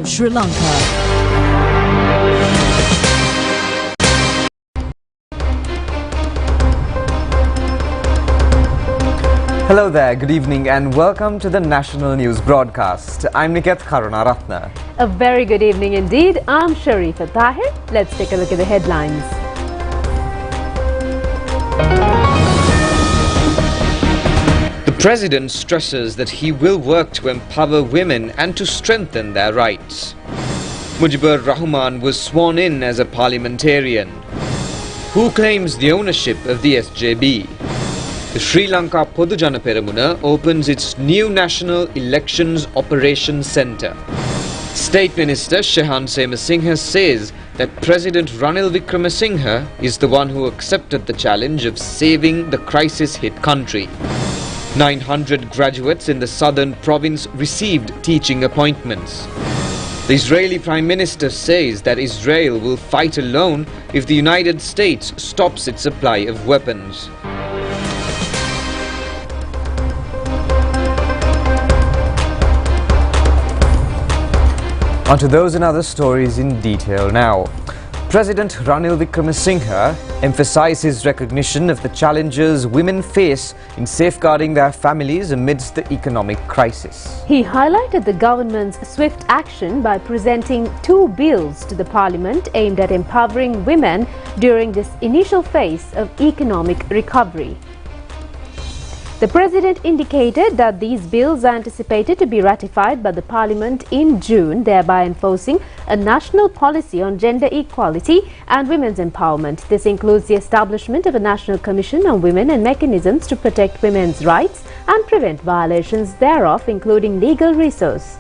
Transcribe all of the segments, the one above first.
Sri Lanka. Hello there, good evening and welcome to the National News Broadcast. I'm Niket Karunaratna. A very good evening indeed. I'm Sharifa Tahir. Let's take a look at the headlines. The President stresses that he will work to empower women and to strengthen their rights. Muj Rahman was sworn in as a parliamentarian. Who claims the ownership of the SJB? The Sri Lanka Podujana Peramuna opens its new National Elections Operations Centre. State Minister Shan says that President Ranil Wickremesinghe is the one who accepted the challenge of saving the crisis-hit country. 900 graduates in the southern province received teaching appointments. The Israeli Prime Minister says that Israel will fight alone if the United States stops its supply of weapons. On to those and other stories in detail now. President Ranil Wickremesinghe emphasized his recognition of the challenges women face in safeguarding their families amidst the economic crisis. He highlighted the government's swift action by presenting 2 bills to the parliament aimed at empowering women during this initial phase of economic recovery. The President indicated that these bills are anticipated to be ratified by the Parliament in June, thereby enforcing a national policy on gender equality and women's empowerment. This includes the establishment of a National Commission on Women and mechanisms to protect women's rights and prevent violations thereof, including legal resource.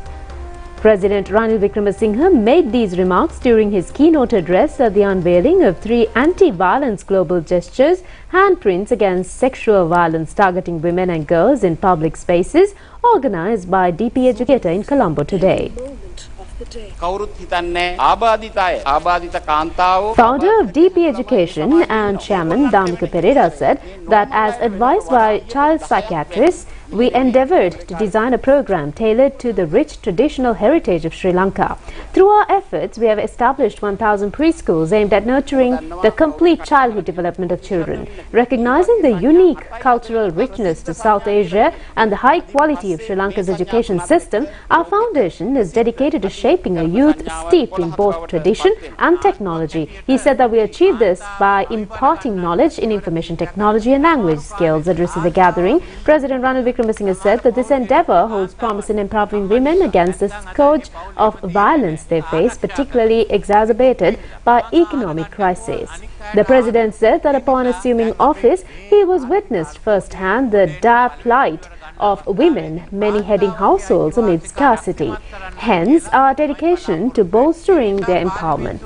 President Ranil Wickremesinghe made these remarks during his keynote address at the unveiling of 3 anti-violence global gestures, handprints against sexual violence targeting women and girls in public spaces, organized by DP Educator in Colombo today. Founder of DP Education and Chairman Damika Pereira said that as advised by child psychiatrists, we endeavoured to design a program tailored to the rich traditional heritage of Sri Lanka. Through our efforts, we have established 1,000 preschools aimed at nurturing the complete childhood development of children. Recognizing the unique cultural richness to South Asia and the high quality of Sri Lanka's education system, our foundation is dedicated to shaping a youth steeped in both tradition and technology. He said that we achieved this by imparting knowledge in information technology and language skills. Addressing the gathering, President Ranil Wickremesinghe said that this endeavour holds promise in empowering women against the scourge of violence they face, particularly exacerbated by economic crisis. The President said that upon assuming office, he was witnessed firsthand the dire plight of women, many heading households amid scarcity. Hence, our dedication to bolstering their empowerment.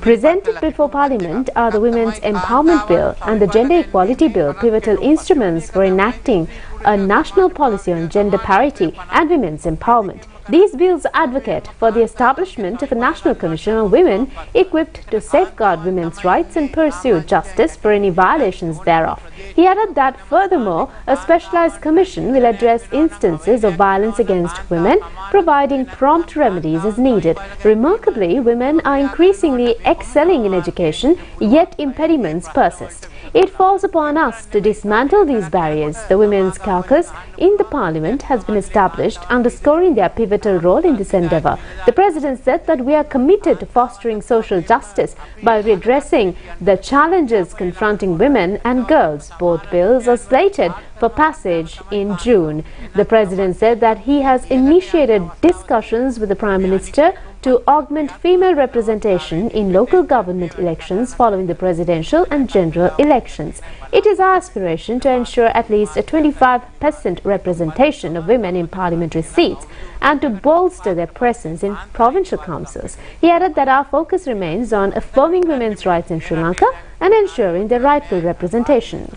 Presented before Parliament are the Women's Empowerment Bill and the Gender Equality Bill, pivotal instruments for enacting a national policy on gender parity and women's empowerment. These bills advocate for the establishment of a National Commission on Women equipped to safeguard women's rights and pursue justice for any violations thereof. He added that, furthermore, a specialized commission will address instances of violence against women, providing prompt remedies as needed. Remarkably, women are increasingly excelling in education, yet impediments persist. It falls upon us to dismantle these barriers. The Women's Caucus in the Parliament has been established, underscoring their pivotal role in this endeavour. The President said that we are committed to fostering social justice by redressing the challenges confronting women and girls. Both bills are slated for passage in June. The President said that he has initiated discussions with the Prime Minister to augment female representation in local government elections following the presidential and general elections. It is our aspiration to ensure at least a 25% representation of women in parliamentary seats and to bolster their presence in provincial councils. He added that our focus remains on affirming women's rights in Sri Lanka and ensuring their rightful representation.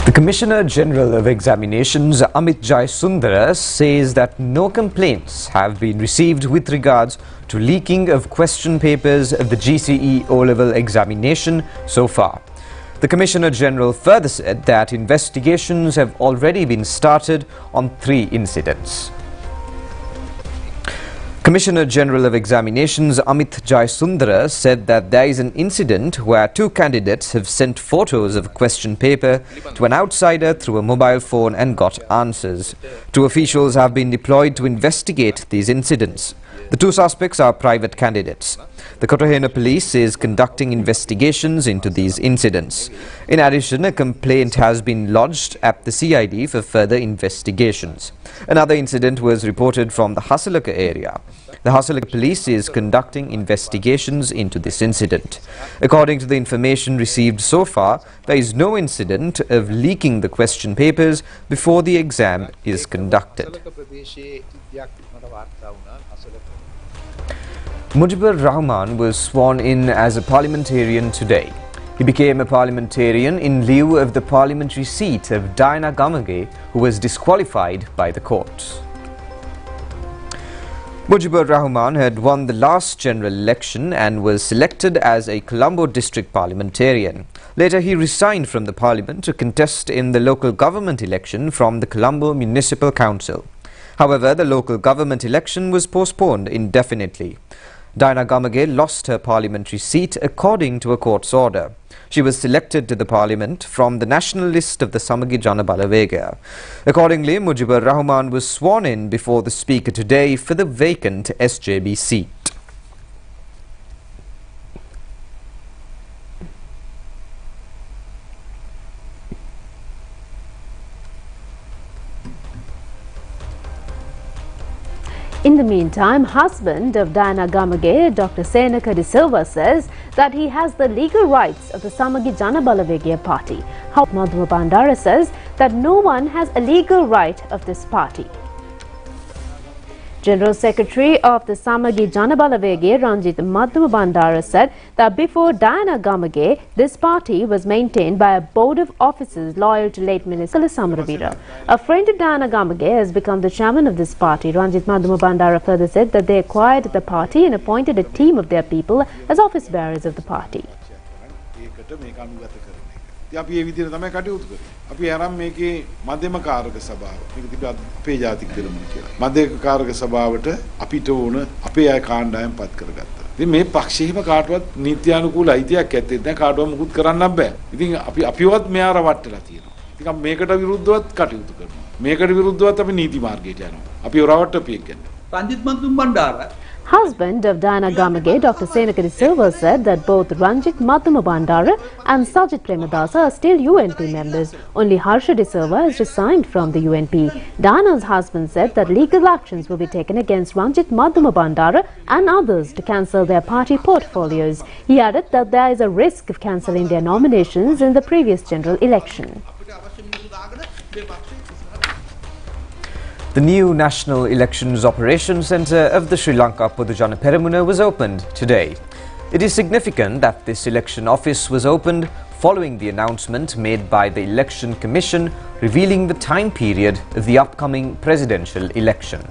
The Commissioner General of Examinations, Amit Jayasundara, says that no complaints have been received with regards to leaking of question papers of the GCE O-level examination so far. The Commissioner General further said that investigations have already been started on 3 incidents. Commissioner General of Examinations Amit Jayasundara said that there is an incident where 2 candidates have sent photos of a question paper to an outsider through a mobile phone and got answers. 2 officials have been deployed to investigate these incidents. The 2 suspects are private candidates. The Kotahena police is conducting investigations into these incidents. In addition, a complaint has been lodged at the CID for further investigations. Another incident was reported from the Hasalaka area. The Hasalaka police is conducting investigations into this incident. According to the information received so far, there is no incident of leaking the question papers before the exam is conducted. Muj Rahman was sworn in as a parliamentarian today. He became a parliamentarian in lieu of the parliamentary seat of Diana Gamage, who was disqualified by the court. Muj Rahman had won the last general election and was selected as a Colombo district parliamentarian. Later, he resigned from the parliament to contest in the local government election from the Colombo Municipal Council. However, the local government election was postponed indefinitely. Diana Gamage lost her parliamentary seat according to a court's order. She was selected to the parliament from the national list of the Samagi Jana Balavega. Accordingly, Muj Rahman was sworn in before the speaker today for the vacant SJB seat. In the meantime, husband of Diana Gamage, Dr. Senaka De Silva, says that he has the legal rights of the Samagi Jana Balavega party. However, Madhuma Bandara says that no one has a legal right of this party. General Secretary of the Samagi Jana Balavega, Ranjit Madara, said that before Diana Gamage, this party was maintained by a board of officers loyal to late Minister Samaravira. A friend of Diana Gamage has become the chairman of this party. Ranjit Madara further said that they acquired the party and appointed a team of their people as office bearers of the party. අපි ඒ විදිහට තමයි කටයුතු කරේ. අපි ආරම්භ මේකේ මධ්‍යම කාරක සභාව. මේක තිබ්බ අපේ ජාතික පෙරමුණ කියලා. මධ්‍යම කාරක සභාවට අපිට ඕන අපේ අය කාණ්ඩායම් පත් කරගත්තා. ඉතින් මේ පක්ෂෙහිම කාටවත් නීත්‍යානුකූල අයිතියක් ඇත්තේ නැහැ. කාටවත් මුකුත් කරන්නත් බෑ. ඉතින් අපිවත් මෙයා රවට්ටලා තියෙනවා. ඉතින් මේකට විරුද්ධවත් කටයුතු කරනවා. මේකට විරුද්ධවත් අපි නීති මාර්ගයට යනවා. අපි රවට්ටපු එක ගන්න. Ranjit Madara. Husband of Diana Gamage, Dr. Senaka De Silva, said that both Ranjit Madara and Sajid Premadasa are still UNP members. Only Harsha De Silva has resigned from the UNP. Diana's husband said that legal actions will be taken against Ranjit Madara and others to cancel their party portfolios. He added that there is a risk of cancelling their nominations in the previous general election. The new National Elections Operations Centre of the Sri Lanka Podujana Peramuna was opened today. It is significant that this election office was opened following the announcement made by the Election Commission revealing the time period of the upcoming presidential election.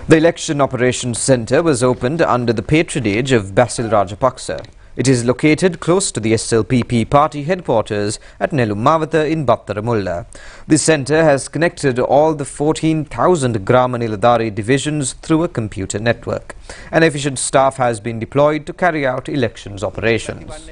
The Election Operations Centre was opened under the patronage of Basil Rajapaksa. It is located close to the SLPP party headquarters at Nelumavata in Battaramulla. This centre has connected all the 14,000 Grama Niladhari divisions through a computer network. An efficient staff has been deployed to carry out elections operations.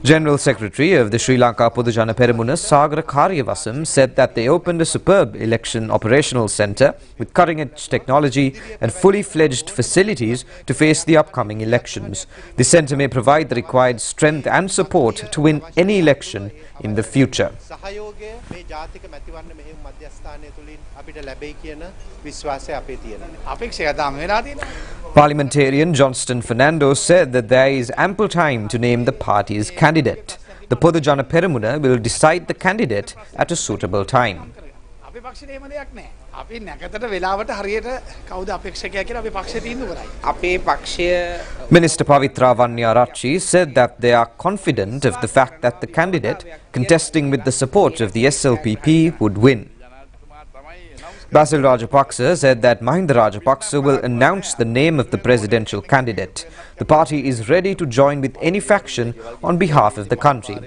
General Secretary of the Sri Lanka Podujana Peramuna, Sagara Karyavasam, said that they opened a superb election operational centre with cutting-edge technology and fully fledged facilities to face the upcoming elections. The centre may provide the required strength and support to win any election in the future. Parliamentarian Johnston Fernando said that there is ample time to name the party's candidate. The Podujana Peramuna will decide the candidate at a suitable time. Minister Pavitra Vanyarachi said that they are confident of the fact that the candidate contesting with the support of the SLPP would win. Basil Rajapaksa said that Mahinda Rajapaksa will announce the name of the presidential candidate. The party is ready to join with any faction on behalf of the country.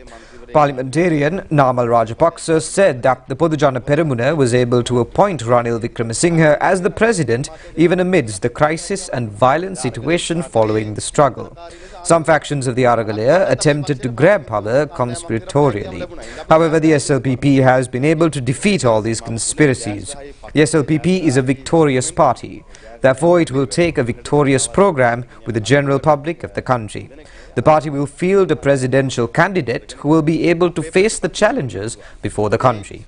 Parliamentarian Namal Rajapaksa said that the Podujana Peramuna was able to appoint Ranil Wickremesinghe as the president even amidst the crisis and violent situation following the struggle. Some factions of the Aragalaya attempted to grab power conspiratorially. However, the SLPP has been able to defeat all these conspiracies. The SLPP is a victorious party. Therefore, it will take a victorious program with the general public of the country. The party will field a presidential candidate who will be able to face the challenges before the country.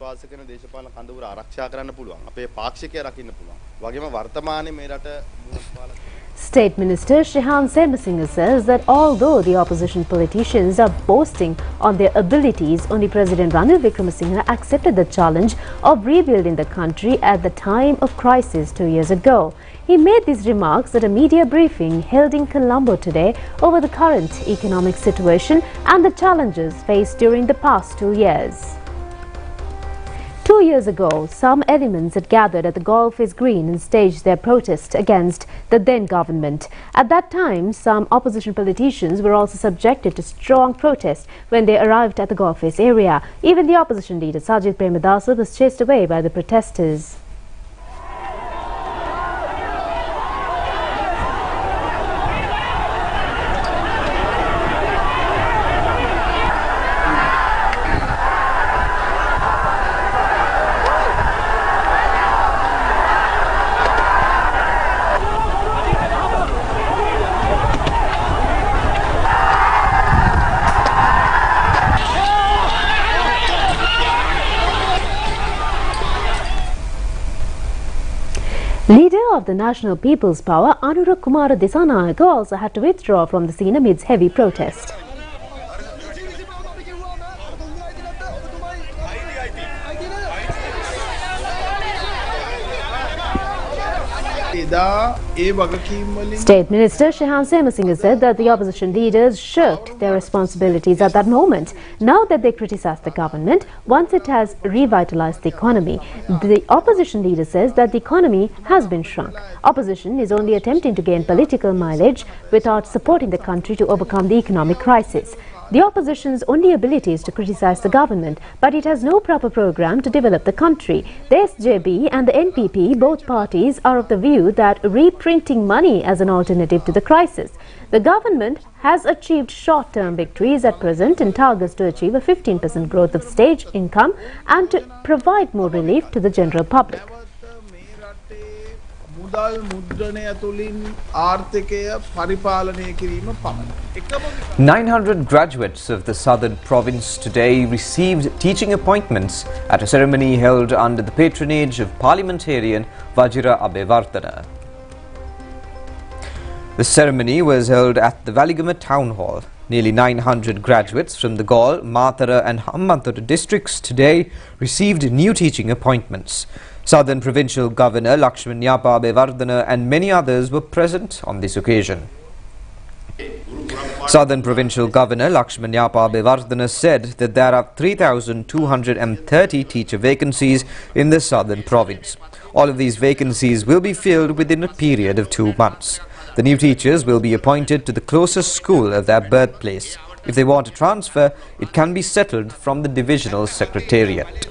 State Minister Shan says that although the opposition politicians are boasting on their abilities, only President Ranil Wickremesinghe accepted the challenge of rebuilding the country at the time of crisis 2 years ago. He made these remarks at a media briefing held in Colombo today over the current economic situation and the challenges faced during the past 2 years. 2 years ago, some elements had gathered at the Golfers Green and staged their protest against the then government. At that time, some opposition politicians were also subjected to strong protest when they arrived at the Golfers area. Even the opposition leader Sajith Premadasa was chased away by the protesters. Leader of the National People's Power, Ranjitkumara Disanayaka, also had to withdraw from the scene amidst heavy protest. State Minister Shan said that the opposition leaders shirked their responsibilities at that moment. Now that they criticize the government, once it has revitalized the economy, the opposition leader says that the economy has been shrunk. Opposition is only attempting to gain political mileage without supporting the country to overcome the economic crisis. The opposition's only ability is to criticize the government, but it has no proper program to develop the country. The SJB and the NPP, both parties, are of the view that reprinting money as an alternative to the crisis. The government has achieved short-term victories at present and targets to achieve a 15% growth of state income and to provide more relief to the general public. 900 graduates of the southern province today received teaching appointments at a ceremony held under the patronage of parliamentarian Vajira Abevardhana. The ceremony was held at the Valigama Town Hall. Nearly 900 graduates from the Gaul, Matara and Hambantota districts today received new teaching appointments. Southern Provincial Governor Lakshman Nyapa Abevardhana and many others were present on this occasion. Southern Provincial Governor Lakshman Nyapa Abevardhana said that there are 3,230 teacher vacancies in the southern province. All of these vacancies will be filled within a period of 2 months. The new teachers will be appointed to the closest school of their birthplace. If they want to transfer, it can be settled from the divisional secretariat.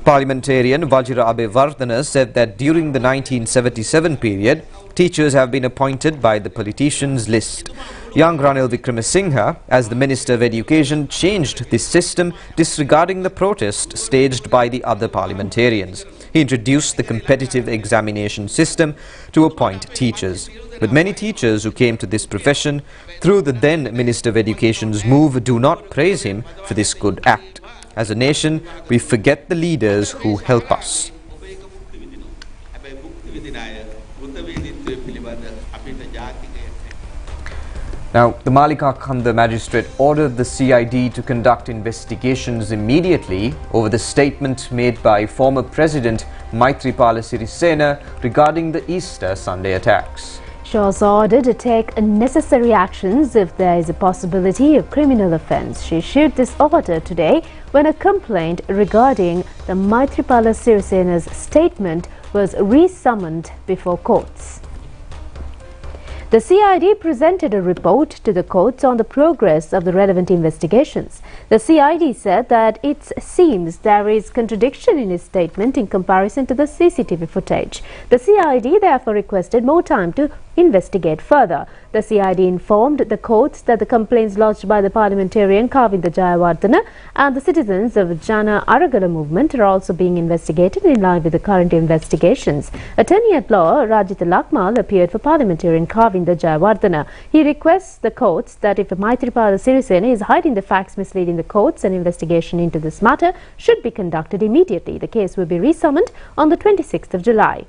Parliamentarian Vajira Abevardhana said that during the 1977 period, teachers have been appointed by the politicians' list. Young Ranil Wickremesinghe, as the Minister of Education, changed this system, disregarding the protest staged by the other parliamentarians. He introduced the competitive examination system to appoint teachers. But many teachers who came to this profession through the then Minister of Education's move do not praise him for this good act. As a nation, we forget the leaders who help us. Now, the Malika Khanda Magistrate ordered the CID to conduct investigations immediately over the statement made by former President Maithripala Sirisena regarding the Easter Sunday attacks. Shah was ordered to take necessary actions if there is a possibility of criminal offence. She issued this order today when a complaint regarding the Maithripala Sirisena's statement was re-summoned before courts. The CID presented a report to the courts on the progress of the relevant investigations. The CID said that it seems there is contradiction in his statement in comparison to the CCTV footage. The CID therefore requested more time to investigate further. The CID informed the courts that the complaints lodged by the parliamentarian Kavinda Jayawardena and the citizens of Jana Aragala movement are also being investigated in line with the current investigations. Attorney at law Ranjit Madara appeared for parliamentarian Kavinda Jayawardena. He requests the courts that if Maithripala Sirisena is hiding the facts misleading the courts, an investigation into this matter should be conducted immediately. The case will be resummoned on the 26th of July.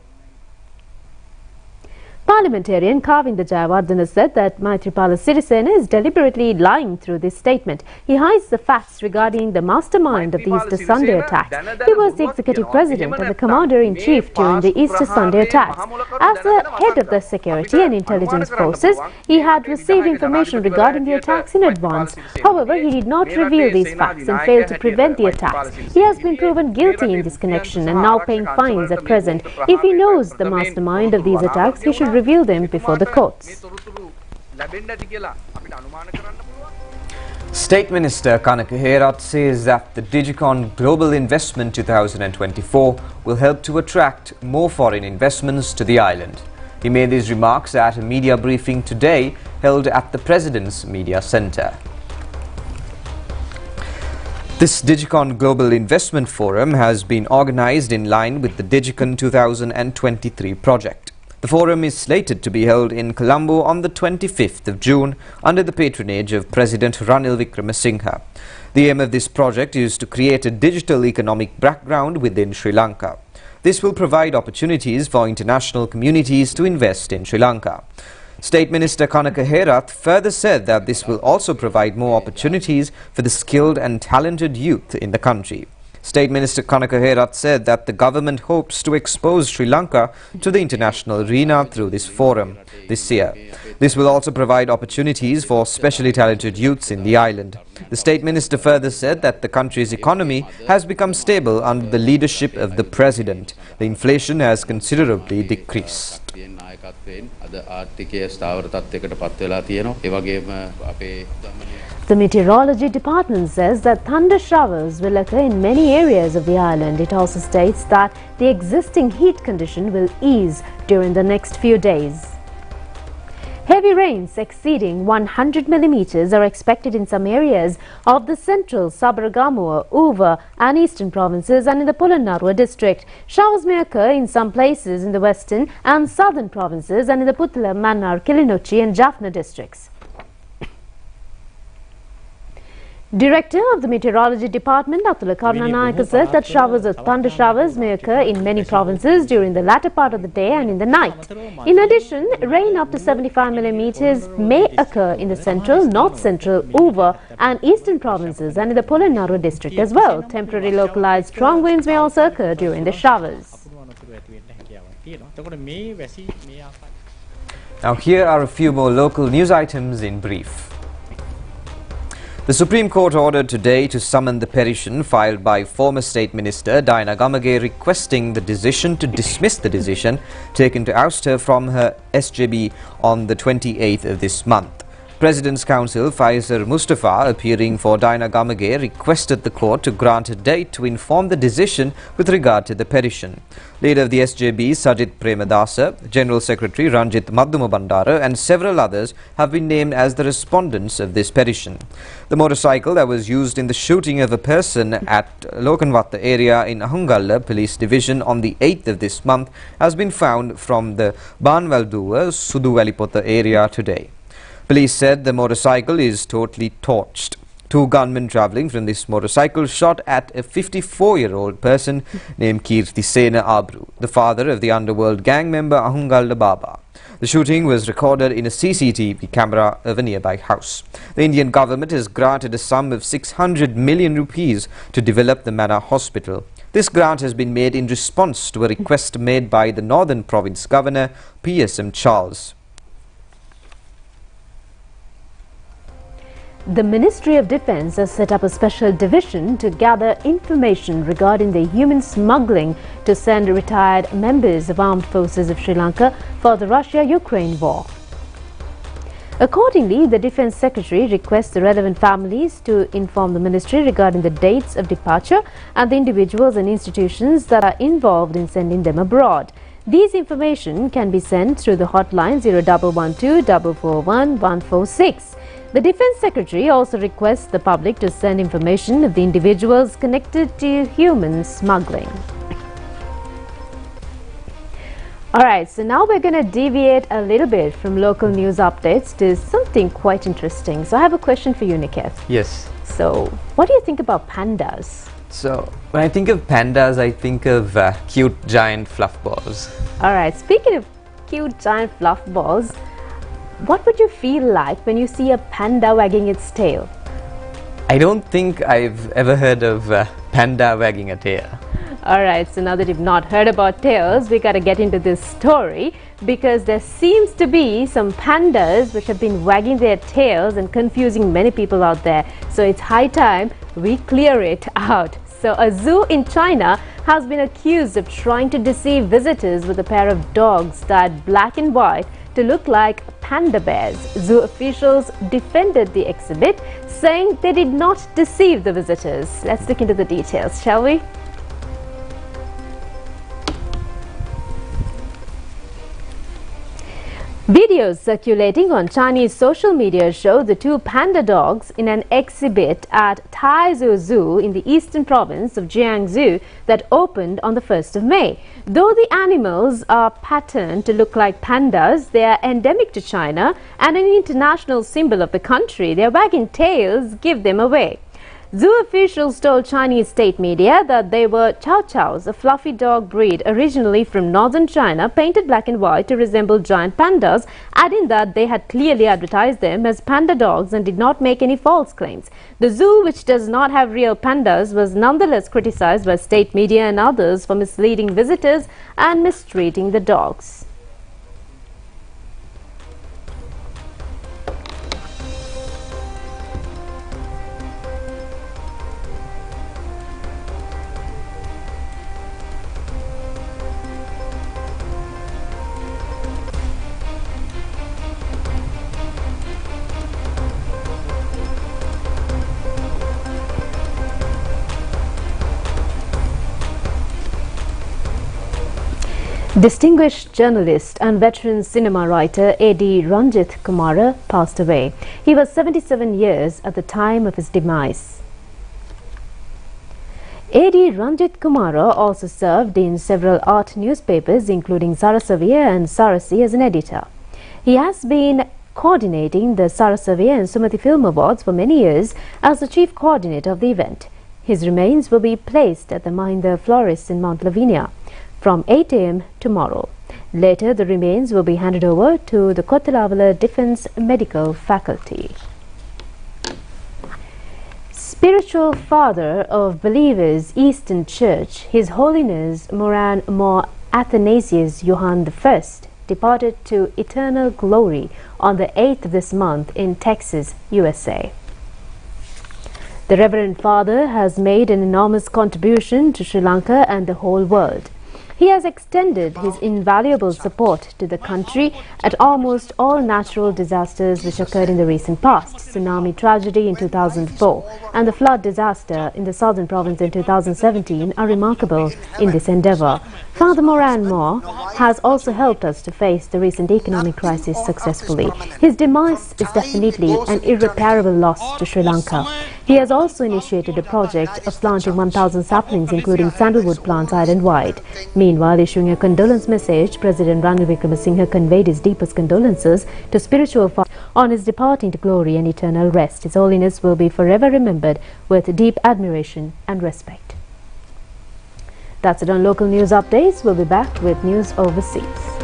Parliamentarian Kavinda Jayawardena said that Maithripala Sirisena is deliberately lying through this statement. He hides the facts regarding the mastermind of the Easter Sunday attacks. He was the executive president and the commander-in-chief during the Easter Sunday attacks. As the head of the security and intelligence forces, he had received information regarding the attacks in advance. However, he did not reveal these facts and failed to prevent the attacks. He has been proven guilty in this connection and now paying fines at present. If he knows the mastermind of these attacks, he should reveal them before the courts. State Minister Kanaka Herath says that the Digon Global Investment 2024 will help to attract more foreign investments to the island. He made these remarks at a media briefing today held at the President's Media Centre. This Digon Global Investment Forum has been organised in line with the Digon 2023 project. The forum is slated to be held in Colombo on the 25th of June under the patronage of President Ranil Wickremesinghe. The aim of this project is to create a digital economic background within Sri Lanka. This will provide opportunities for international communities to invest in Sri Lanka. State Minister Kanaka Herath further said that this will also provide more opportunities for the skilled and talented youth in the country. State Minister Kanaka Herath said that the government hopes to expose Sri Lanka to the international arena through this forum this year. This will also provide opportunities for specially talented youths in the island. The State Minister further said that the country's economy has become stable under the leadership of the President. The inflation has considerably decreased. The Meteorology Department says that thunder showers will occur in many areas of the island. It also states that the existing heat condition will ease during the next few days. Heavy rains exceeding 100 millimeters are expected in some areas of the central Sabaragamuwa, Uva and eastern provinces and in the Polonnaruwa district. Showers may occur in some places in the western and southern provinces and in the Puttala, Mannar, Kilinochchi and Jaffna districts. Director of the Meteorology Department, Atula Karunanayaka, said that showers of thunder showers may occur in many provinces during the latter part of the day and in the night. In addition, rain up to 75 millimeters may occur in the central, north central, Uva and eastern provinces and in the Polonnaruwa district as well. Temporary localized strong winds may also occur during the showers. Now here are a few more local news items in brief. The Supreme Court ordered today to summon the petition filed by former State Minister Diana Gamage requesting the decision to dismiss the decision taken to oust her from her SJB on the 28th of this month. President's Counsel Faisal Mustafa, appearing for Diana Gamage, requested the court to grant a date to inform the decision with regard to the petition. Leader of the SJB, Sajith Premadasa, General Secretary Ranjit Madara and several others have been named as the respondents of this petition. The motorcycle that was used in the shooting of a person at Lokanwatta area in Ahungalla Police Division on the 8th of this month has been found from the Banwalduwa Suduwalipota area today. Police said the motorcycle is totally torched. Two gunmen travelling from this motorcycle shot at a 54-year-old person named Kirti Sena Abru, the father of the underworld gang member Ahungalla Baba. The shooting was recorded in a CCTV camera of a nearby house. The Indian government has granted a sum of 600 million rupees to develop the Manor Hospital. This grant has been made in response to a request made by the Northern Province Governor P.S.M. Charles. The Ministry of Defence has set up a special division to gather information regarding the human smuggling to send retired members of armed forces of Sri Lanka for the Russia-Ukraine war. Accordingly, the Defence Secretary requests the relevant families to inform the Ministry regarding the dates of departure and the individuals and institutions that are involved in sending them abroad. These information can be sent through the hotline 0112 441 146. The Defence Secretary also requests the public to send information of the individuals connected to human smuggling. Alright, so now we're going to deviate a little bit from local news updates to something quite interesting. So I have a question for you, Niket. Yes. So, what do you think about pandas? So, when I think of pandas, I think of cute giant fluff balls. Alright, speaking of cute giant fluff balls, what would you feel like when you see a panda wagging its tail? I don't think I've ever heard of panda wagging a tail. Alright, so now that you've not heard about tails, we gotta get into this story because there seems to be some pandas which have been wagging their tails and confusing many people out there. So it's high time we clear it out. So a zoo in China has been accused of trying to deceive visitors with a pair of dogs dyed black and white to look like panda bears. Zoo officials defended the exhibit, saying they did not deceive the visitors. Let's look into the details, shall we? Videos circulating on Chinese social media show the two panda dogs in an exhibit at Taizhou Zoo in the eastern province of Jiangsu that opened on the 1st of May. Though the animals are patterned to look like pandas, they are endemic to China and an international symbol of the country. Their wagging tails give them away. Zoo officials told Chinese state media that they were Chow Chows, a fluffy dog breed originally from northern China, painted black and white to resemble giant pandas, adding that they had clearly advertised them as panda dogs and did not make any false claims. The zoo, which does not have real pandas, was nonetheless criticized by state media and others for misleading visitors and mistreating the dogs. Distinguished journalist and veteran cinema writer A.D. Ranjitkumara passed away. He was 77 years at the time of his demise. A.D. Ranjitkumara also served in several art newspapers including Sarasavia and Sarasi as an editor. He has been coordinating the Sarasavia and Sumati Film Awards for many years as the chief coordinator of the event. His remains will be placed at the Mahinda Florist in Mount Lavinia from 8 a.m. tomorrow. Later, the remains will be handed over to the Kottalavala Defence Medical Faculty. Spiritual father of believers Eastern Church, His Holiness Moran Mo Athanasius Johann I, departed to eternal glory on the 8th of this month in Texas, USA. The Reverend Father has made an enormous contribution to Sri Lanka and the whole world. He has extended his invaluable support to the country at almost all natural disasters which occurred in the recent past. Tsunami tragedy in 2004 and the flood disaster in the southern province in 2017 are remarkable in this endeavour. Father Moran Moore has also helped us to face the recent economic crisis successfully. His demise is definitely an irreparable loss to Sri Lanka. He has also initiated a project of planting 1,000 saplings including sandalwood plants island-wide. Meanwhile, issuing a condolence message, President Ranil Wickremesinghe conveyed his deepest condolences to spiritual father on his departing to glory and eternal rest. His Holiness will be forever remembered with deep admiration and respect. That's it on local news updates. We'll be back with news overseas.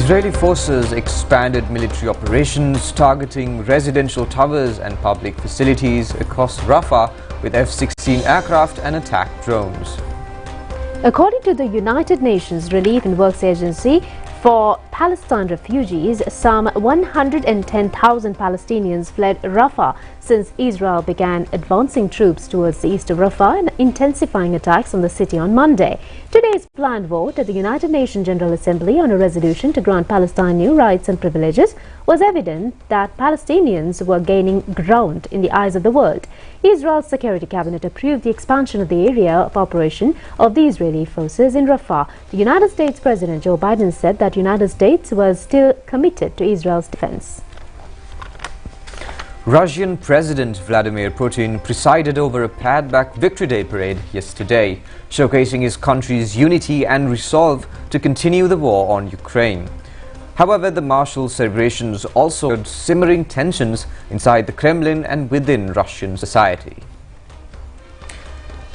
Israeli forces expanded military operations targeting residential towers and public facilities across Rafah with F-16 aircraft and attack drones. According to the United Nations Relief and Works Agency for Palestine refugees, some 110,000 Palestinians fled Rafah since Israel began advancing troops towards the east of Rafah and intensifying attacks on the city on Monday. Today's planned vote at the United Nations General Assembly on a resolution to grant Palestine new rights and privileges was evident that Palestinians were gaining ground in the eyes of the world. Israel's Security Cabinet approved the expansion of the area of operation of the Israeli forces in Rafah. The United States President Joe Biden said that the United States was still committed to Israel's defense. Russian President Vladimir Putin presided over a pared-back Victory Day parade yesterday, showcasing his country's unity and resolve to continue the war on Ukraine. However, the martial celebrations also showed simmering tensions inside the Kremlin and within Russian society.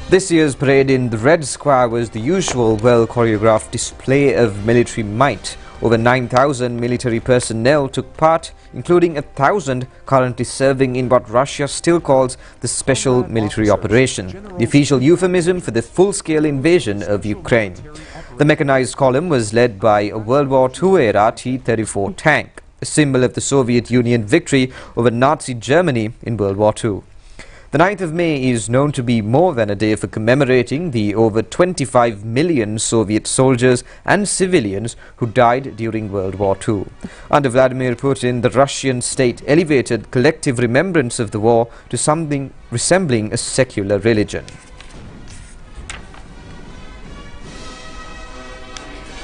This year's parade in the Red Square was the usual well-choreographed display of military might. Over 9,000 military personnel took part, including 1,000 currently serving in what Russia still calls the Special Military Operation, the official euphemism for the full-scale invasion of Ukraine. The mechanized column was led by a World War II-era T-34 tank, a symbol of the Soviet Union victory over Nazi Germany in World War II. The 9th of May is known to be more than a day for commemorating the over 25 million Soviet soldiers and civilians who died during World War II. Under Vladimir Putin, the Russian state elevated collective remembrance of the war to something resembling a secular religion.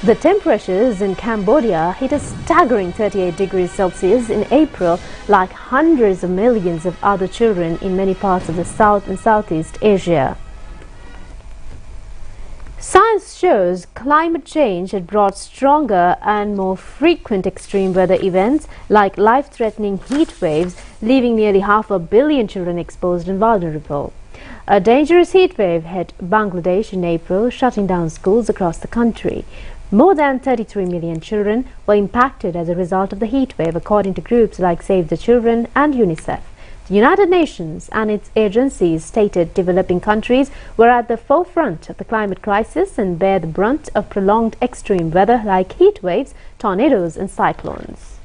The temperatures in Cambodia hit a staggering 38 degrees Celsius in April, like hundreds of millions of other children in many parts of the South and Southeast Asia. Science shows climate change had brought stronger and more frequent extreme weather events like life-threatening heat waves, leaving nearly 500 million children exposed and vulnerable. A dangerous heat wave hit Bangladesh in April, shutting down schools across the country. More than 33 million children were impacted as a result of the heat wave, according to groups like Save the Children and UNICEF. The United Nations and its agencies stated developing countries were at the forefront of the climate crisis and bear the brunt of prolonged extreme weather like heat waves, tornadoes and cyclones.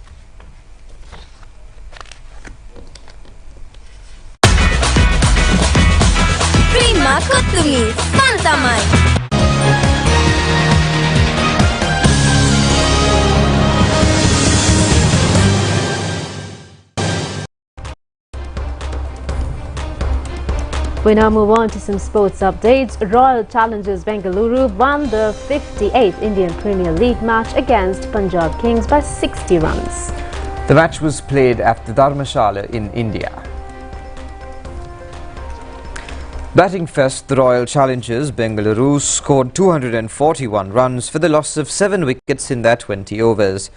Prima Kutumi, Fantamai. We now move on to some sports updates. Royal Challengers Bengaluru won the 58th Indian Premier League match against Punjab Kings by 60 runs. The match was played at the Dharmashala in India. Batting first, the Royal Challengers Bengaluru scored 241 runs for the loss of 7 wickets in their 20 overs.